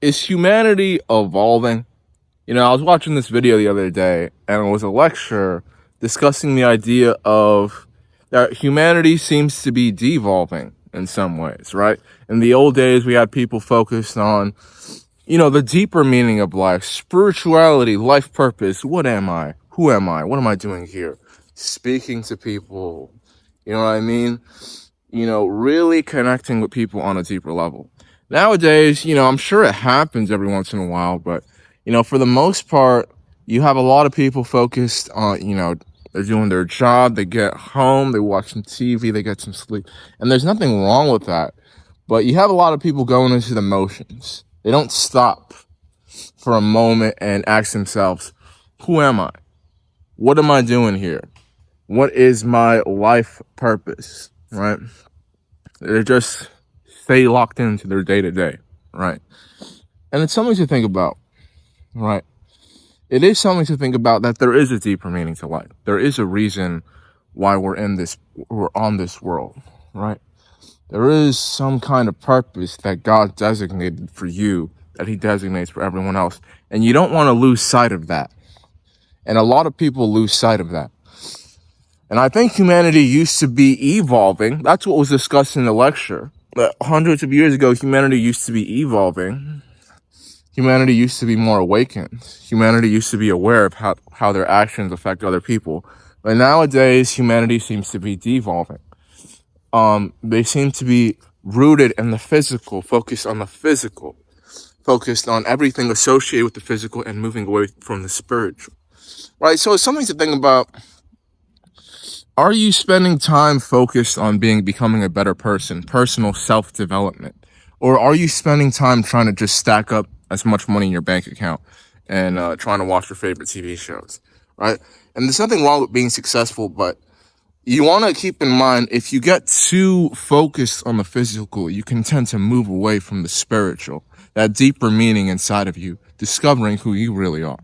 Is humanity evolving? I was watching this video the other day, and it was a lecture discussing the idea of that humanity seems to be devolving in some ways, right? In the old days, we had people focused on, the deeper meaning of life, spirituality, life purpose. What am I? Who am I? What am I doing here? Speaking to people, you know what I mean? Really connecting with people on a deeper level. Nowadays, I'm sure it happens every once in a while, but, for the most part, you have a lot of people focused on, they're doing their job, they get home, they watch some TV, they get some sleep, and there's nothing wrong with that. But you have a lot of people going into the motions. They don't stop for a moment and ask themselves, who am I? What am I doing here? What is my life purpose, right? They just stay locked into their day to day, right? And it's something to think about, right? It is something to think about that there is a deeper meaning to life. There is a reason why we're on this world, right? There is some kind of purpose that God designated for you that he designates for everyone else. And you don't want to lose sight of that. And a lot of people lose sight of that. And I think humanity used to be evolving. That's what was discussed in the lecture. That hundreds of years ago, humanity used to be evolving. Humanity used to be more awakened. Humanity used to be aware of how their actions affect other people. But nowadays, humanity seems to be devolving. They seem to be rooted in the physical, focused on the physical, focused on everything associated with the physical and moving away from the spiritual. Right? So it's something to think about. Are you spending time focused on becoming a better person, personal self-development? Or are you spending time trying to just stack up as much money in your bank account and trying to watch your favorite TV shows, right? And there's nothing wrong with being successful, but you want to keep in mind, if you get too focused on the physical, you can tend to move away from the spiritual, that deeper meaning inside of you, discovering who you really are.